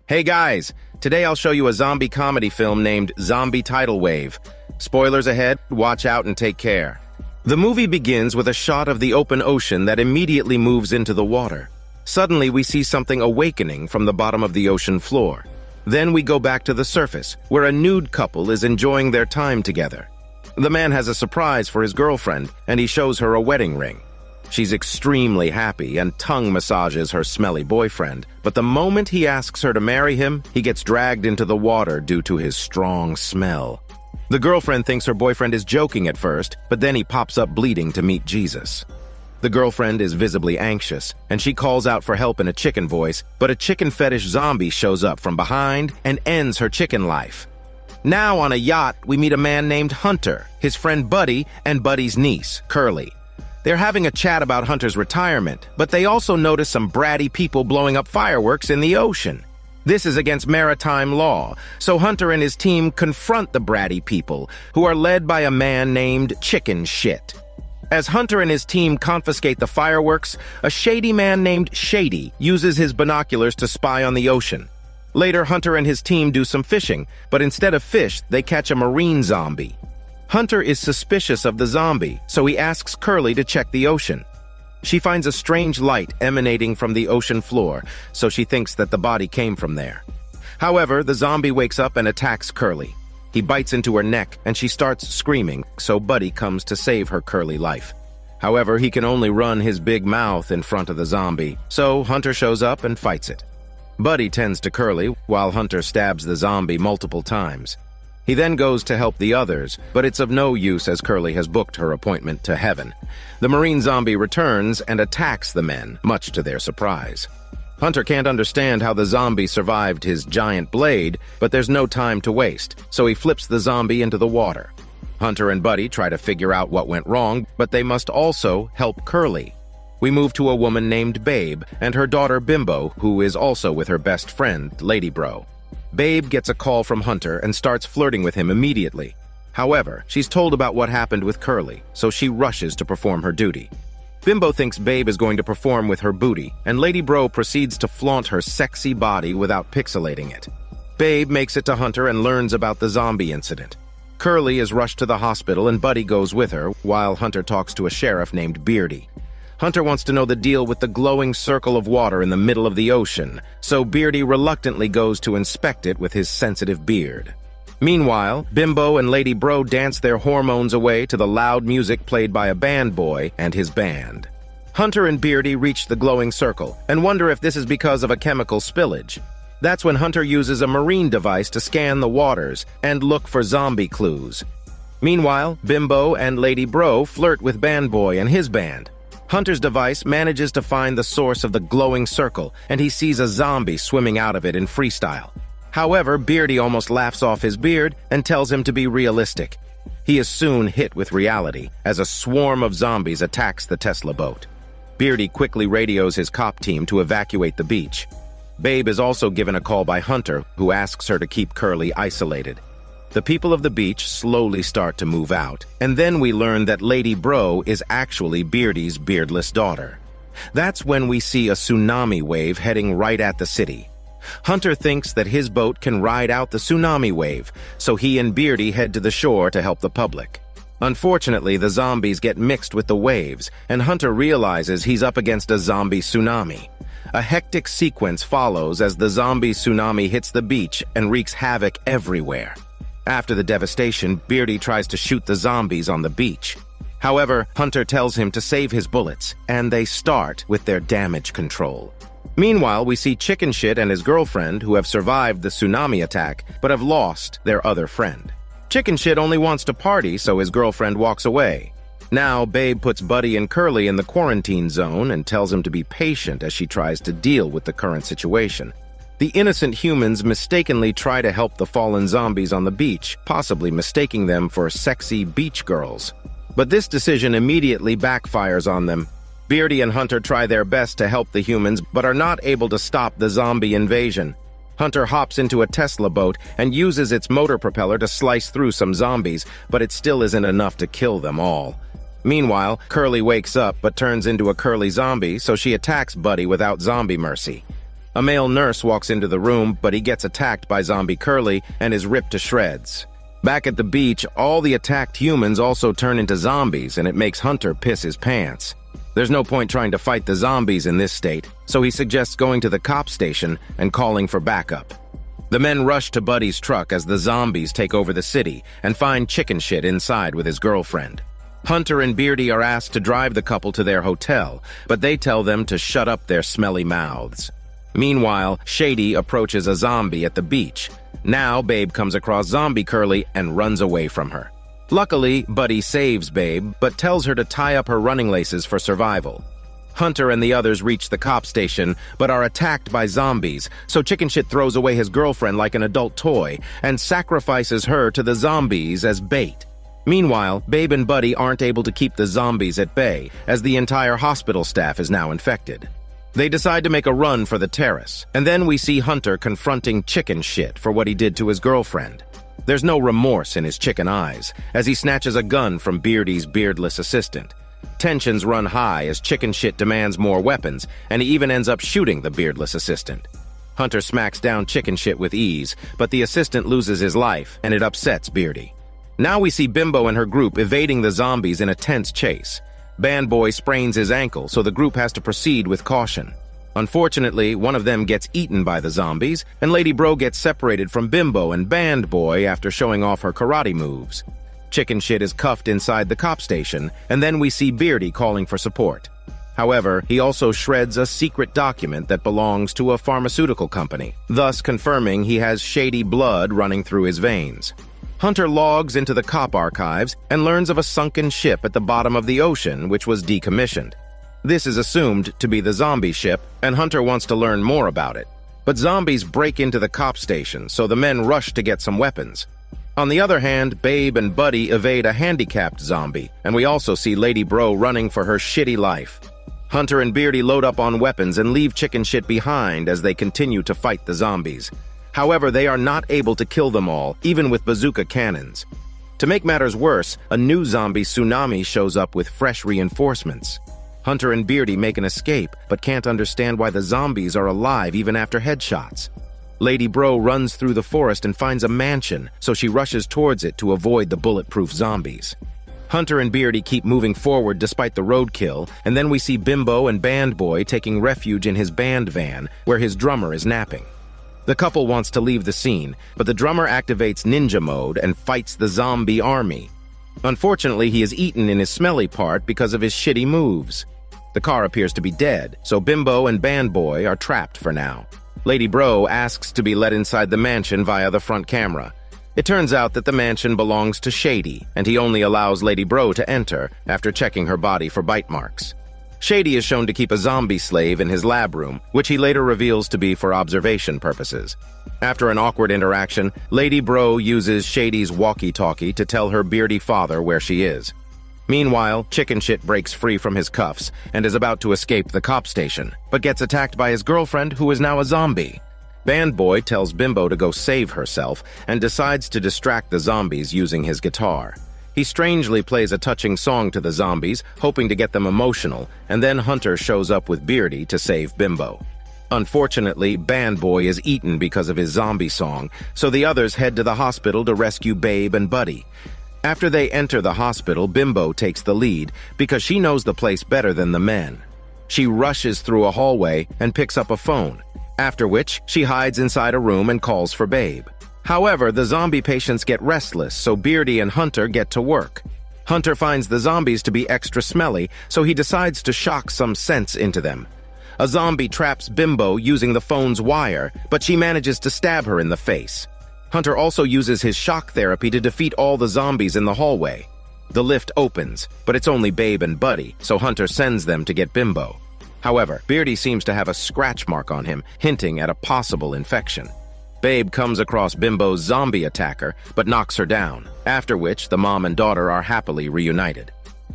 Hey guys, today I'll show you a zombie comedy film named Zombie Tidal Wave. Spoilers ahead, watch out and take care. The movie begins with a shot of the open ocean that immediately moves into the water. Suddenly we see something awakening from the bottom of the ocean floor. Then we go back to the surface, where a nude couple is enjoying their time together. The man has a surprise for his girlfriend, and he shows her a wedding ring. She's extremely happy and tongue massages her smelly boyfriend, but the moment he asks her to marry him, he gets dragged into the water due to his strong smell. The girlfriend thinks her boyfriend is joking at first, but then he pops up bleeding to meet Jesus. The girlfriend is visibly anxious, and she calls out for help in a chicken voice, but a chicken fetish zombie shows up from behind and ends her chicken life. Now on a yacht, we meet a man named Hunter, his friend Buddy, and Buddy's niece, Curly. They're having a chat about Hunter's retirement, but they also notice some bratty people blowing up fireworks in the ocean. This is against maritime law, so Hunter and his team confront the bratty people, who are led by a man named Chicken Shit. As Hunter and his team confiscate the fireworks, a shady man named Shady uses his binoculars to spy on the ocean. Later, Hunter and his team do some fishing, but instead of fish, they catch a marine zombie. Hunter is suspicious of the zombie, so he asks Curly to check the ocean. She finds a strange light emanating from the ocean floor, so she thinks that the body came from there. However, the zombie wakes up and attacks Curly. He bites into her neck, and she starts screaming, so Buddy comes to save her Curly life. However, he can only run his big mouth in front of the zombie, so Hunter shows up and fights it. Buddy tends to Curly, while Hunter stabs the zombie multiple times. He then goes to help the others, but it's of no use as Curly has booked her appointment to heaven. The marine zombie returns and attacks the men, much to their surprise. Hunter can't understand how the zombie survived his giant blade, but there's no time to waste, so he flips the zombie into the water. Hunter and Buddy try to figure out what went wrong, but they must also help Curly. We move to a woman named Babe and her daughter Bimbo, who is also with her best friend, Lady Bro. Babe gets a call from Hunter and starts flirting with him immediately. However, she's told about what happened with Curly, so she rushes to perform her duty. Bimbo thinks Babe is going to perform with her booty, and Lady Bro proceeds to flaunt her sexy body without pixelating it. Babe makes it to Hunter and learns about the zombie incident. Curly is rushed to the hospital and Buddy goes with her, while Hunter talks to a sheriff named Beardy. Hunter wants to know the deal with the glowing circle of water in the middle of the ocean, so Beardy reluctantly goes to inspect it with his sensitive beard. Meanwhile, Bimbo and Lady Bro dance their hormones away to the loud music played by a band boy and his band. Hunter and Beardy reach the glowing circle and wonder if this is because of a chemical spillage. That's when Hunter uses a marine device to scan the waters and look for zombie clues. Meanwhile, Bimbo and Lady Bro flirt with Band Boy and his band. Hunter's device manages to find the source of the glowing circle, and he sees a zombie swimming out of it in freestyle. However, Beardy almost laughs off his beard and tells him to be realistic. He is soon hit with reality as a swarm of zombies attacks the Tesla boat. Beardy quickly radios his cop team to evacuate the beach. Babe is also given a call by Hunter, who asks her to keep Curly isolated. The people of the beach slowly start to move out, and then we learn that Lady Bro is actually Beardy's beardless daughter. That's when we see a tsunami wave heading right at the city. Hunter thinks that his boat can ride out the tsunami wave, so he and Beardy head to the shore to help the public. Unfortunately, the zombies get mixed with the waves, and Hunter realizes he's up against a zombie tsunami. A hectic sequence follows as the zombie tsunami hits the beach and wreaks havoc everywhere. After the devastation, Beardy tries to shoot the zombies on the beach. However, Hunter tells him to save his bullets, and they start with their damage control. Meanwhile, we see Chicken Shit and his girlfriend, who have survived the tsunami attack, but have lost their other friend. Chicken Shit only wants to party, so his girlfriend walks away. Now, Babe puts Buddy and Curly in the quarantine zone and tells him to be patient as she tries to deal with the current situation. The innocent humans mistakenly try to help the fallen zombies on the beach, possibly mistaking them for sexy beach girls. But this decision immediately backfires on them. Beardy and Hunter try their best to help the humans, but are not able to stop the zombie invasion. Hunter hops into a Tesla boat and uses its motor propeller to slice through some zombies, but it still isn't enough to kill them all. Meanwhile, Curly wakes up but turns into a Curly zombie, so she attacks Buddy without zombie mercy. A male nurse walks into the room, but he gets attacked by zombie Curly and is ripped to shreds. Back at the beach, all the attacked humans also turn into zombies, and it makes Hunter piss his pants. There's no point trying to fight the zombies in this state, so he suggests going to the cop station and calling for backup. The men rush to Buddy's truck as the zombies take over the city and find chicken shit inside with his girlfriend. Hunter and Beardy are asked to drive the couple to their hotel, but they tell them to shut up their smelly mouths. Meanwhile, Shady approaches a zombie at the beach. Now, Babe comes across zombie Curly and runs away from her. Luckily, Buddy saves Babe, but tells her to tie up her running laces for survival. Hunter and the others reach the cop station, but are attacked by zombies, so Chicken Shit throws away his girlfriend like an adult toy and sacrifices her to the zombies as bait. Meanwhile, Babe and Buddy aren't able to keep the zombies at bay, as the entire hospital staff is now infected. They decide to make a run for the terrace, and then we see Hunter confronting Chicken Shit for what he did to his girlfriend. There's no remorse in his chicken eyes, as he snatches a gun from Beardy's beardless assistant. Tensions run high as Chicken Shit demands more weapons, and he even ends up shooting the beardless assistant. Hunter smacks down Chicken Shit with ease, but the assistant loses his life, and it upsets Beardy. Now we see Bimbo and her group evading the zombies in a tense chase. Band Boy sprains his ankle, so the group has to proceed with caution. Unfortunately, one of them gets eaten by the zombies, and Lady Bro gets separated from Bimbo and Band Boy after showing off her karate moves. Chicken Shit is cuffed inside the cop station, and then we see Beardy calling for support. However, he also shreds a secret document that belongs to a pharmaceutical company, thus confirming he has shady blood running through his veins. Hunter logs into the cop archives and learns of a sunken ship at the bottom of the ocean which was decommissioned. This is assumed to be the zombie ship, and Hunter wants to learn more about it. But zombies break into the cop station, so the men rush to get some weapons. On the other hand, Babe and Buddy evade a handicapped zombie, and we also see Lady Bro running for her shitty life. Hunter and Beardy load up on weapons and leave Chicken Shit behind as they continue to fight the zombies. However, they are not able to kill them all, even with bazooka cannons. To make matters worse, a new zombie tsunami shows up with fresh reinforcements. Hunter and Beardy make an escape, but can't understand why the zombies are alive even after headshots. Lady Bro runs through the forest and finds a mansion, so she rushes towards it to avoid the bulletproof zombies. Hunter and Beardy keep moving forward despite the roadkill, and then we see Bimbo and Band Boy taking refuge in his band van, where his drummer is napping. The couple wants to leave the scene, but the drummer activates ninja mode and fights the zombie army. Unfortunately, he is eaten in his smelly part because of his shitty moves. The car appears to be dead, so Bimbo and Band Boy are trapped for now. Lady Bro asks to be let inside the mansion via the front camera. It turns out that the mansion belongs to Shady, and he only allows Lady Bro to enter after checking her body for bite marks. Shady is shown to keep a zombie slave in his lab room, which he later reveals to be for observation purposes. After an awkward interaction, Lady Bro uses Shady's walkie-talkie to tell her beardy father where she is. Meanwhile, Chicken Shit breaks free from his cuffs and is about to escape the cop station, but gets attacked by his girlfriend, who is now a zombie. Band Boy tells Bimbo to go save herself and decides to distract the zombies using his guitar. He strangely plays a touching song to the zombies, hoping to get them emotional, and then Hunter shows up with Beardy to save Bimbo. Unfortunately, Band Boy is eaten because of his zombie song, so the others head to the hospital to rescue Babe and Buddy. After they enter the hospital, Bimbo takes the lead because she knows the place better than the men. She rushes through a hallway and picks up a phone, after which she hides inside a room and calls for Babe. However, the zombie patients get restless, so Beardy and Hunter get to work. Hunter finds the zombies to be extra smelly, so he decides to shock some sense into them. A zombie traps Bimbo using the phone's wire, but she manages to stab her in the face. Hunter also uses his shock therapy to defeat all the zombies in the hallway. The lift opens, but it's only Babe and Buddy, so Hunter sends them to get Bimbo. However, Beardy seems to have a scratch mark on him, hinting at a possible infection. Babe comes across Bimbo's zombie attacker, but knocks her down, after which the mom and daughter are happily reunited.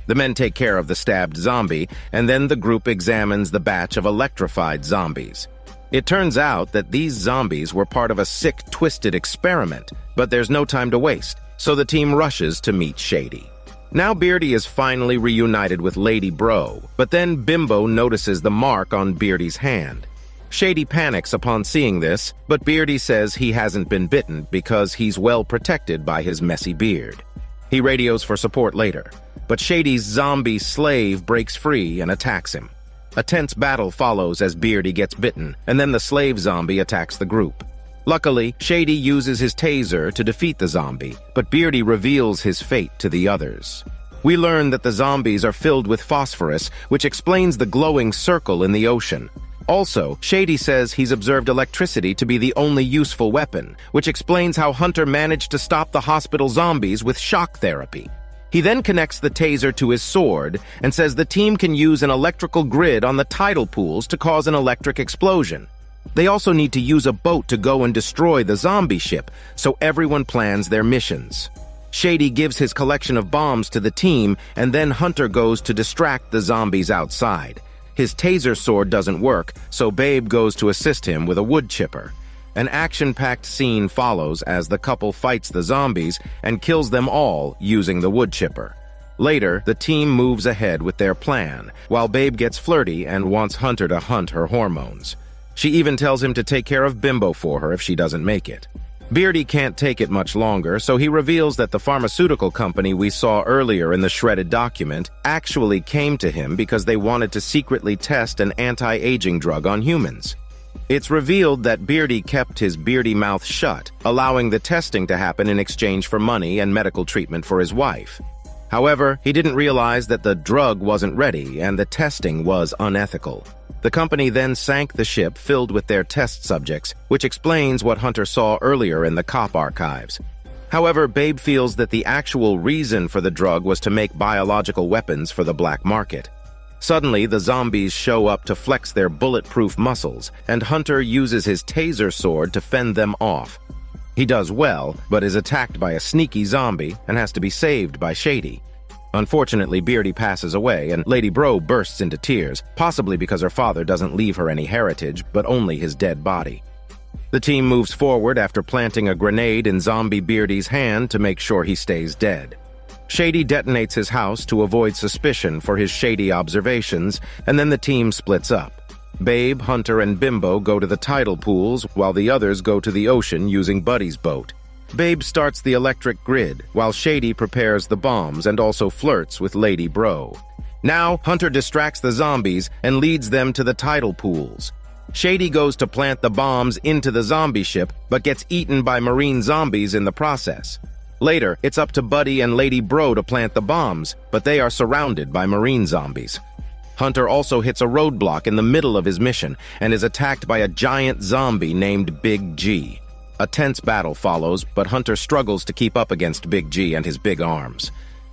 The men take care of the stabbed zombie, and then the group examines the batch of electrified zombies. It turns out that these zombies were part of a sick, twisted experiment, but there's no time to waste, so the team rushes to meet Shady. Now Beardy is finally reunited with Lady Bro, but then Bimbo notices the mark on Beardy's hand. Shady panics upon seeing this, but Beardy says he hasn't been bitten because he's well protected by his messy beard. He radios for support later, but Shady's zombie slave breaks free and attacks him. A tense battle follows as Beardy gets bitten, and then the slave zombie attacks the group. Luckily, Shady uses his taser to defeat the zombie, but Beardy reveals his fate to the others. We learn that the zombies are filled with phosphorus, which explains the glowing circle in the ocean. Also, Shady says he's observed electricity to be the only useful weapon, which explains how Hunter managed to stop the hospital zombies with shock therapy. He then connects the taser to his sword and says the team can use an electrical grid on the tidal pools to cause an electric explosion. They also need to use a boat to go and destroy the zombie ship, so everyone plans their missions. Shady gives his collection of bombs to the team, and then Hunter goes to distract the zombies outside. His taser sword doesn't work, so Babe goes to assist him with a wood chipper. An action-packed scene follows as the couple fights the zombies and kills them all using the wood chipper. Later, the team moves ahead with their plan, while Babe gets flirty and wants Hunter to hunt her hormones. She even tells him to take care of Bimbo for her if she doesn't make it. Beardy can't take it much longer, so he reveals that the pharmaceutical company we saw earlier in the shredded document actually came to him because they wanted to secretly test an anti-aging drug on humans. It's revealed that Beardy kept his beardy mouth shut, allowing the testing to happen in exchange for money and medical treatment for his wife. However, he didn't realize that the drug wasn't ready and the testing was unethical. The company then sank the ship filled with their test subjects, which explains what Hunter saw earlier in the cop archives. However, Babe feels that the actual reason for the drug was to make biological weapons for the black market. Suddenly, the zombies show up to flex their bulletproof muscles, and Hunter uses his taser sword to fend them off. He does well, but is attacked by a sneaky zombie and has to be saved by Shady. Unfortunately, Beardy passes away, and Lady Bro bursts into tears, possibly because her father doesn't leave her any heritage, but only his dead body. The team moves forward after planting a grenade in zombie Beardy's hand to make sure he stays dead. Shady detonates his house to avoid suspicion for his shady observations, and then the team splits up. Babe, Hunter, and Bimbo go to the tidal pools, while the others go to the ocean using Buddy's boat. Babe starts the electric grid, while Shady prepares the bombs and also flirts with Lady Bro. Now, Hunter distracts the zombies and leads them to the tidal pools. Shady goes to plant the bombs into the zombie ship, but gets eaten by marine zombies in the process. Later, it's up to Buddy and Lady Bro to plant the bombs, but they are surrounded by marine zombies. Hunter also hits a roadblock in the middle of his mission and is attacked by a giant zombie named Big G. A tense battle follows, but Hunter struggles to keep up against Big G and his big arms.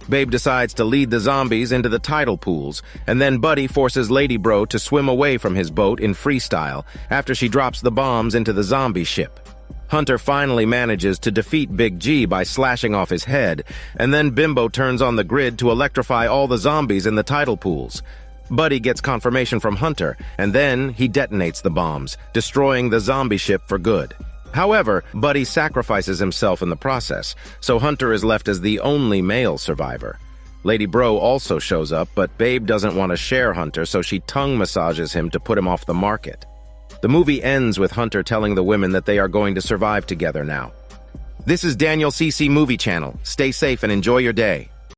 Babe decides to lead the zombies into the tidal pools, and then Buddy forces Lady Bro to swim away from his boat in freestyle after she drops the bombs into the zombie ship. Hunter finally manages to defeat Big G by slashing off his head, and then Bimbo turns on the grid to electrify all the zombies in the tidal pools. Buddy gets confirmation from Hunter, and then he detonates the bombs, destroying the zombie ship for good. However, Buddy sacrifices himself in the process, so Hunter is left as the only male survivor. Lady Bro also shows up, but Babe doesn't want to share Hunter, so she tongue massages him to put him off the market. The movie ends with Hunter telling the women that they are going to survive together now. This is Daniel CC Movie Channel. Stay safe and enjoy your day.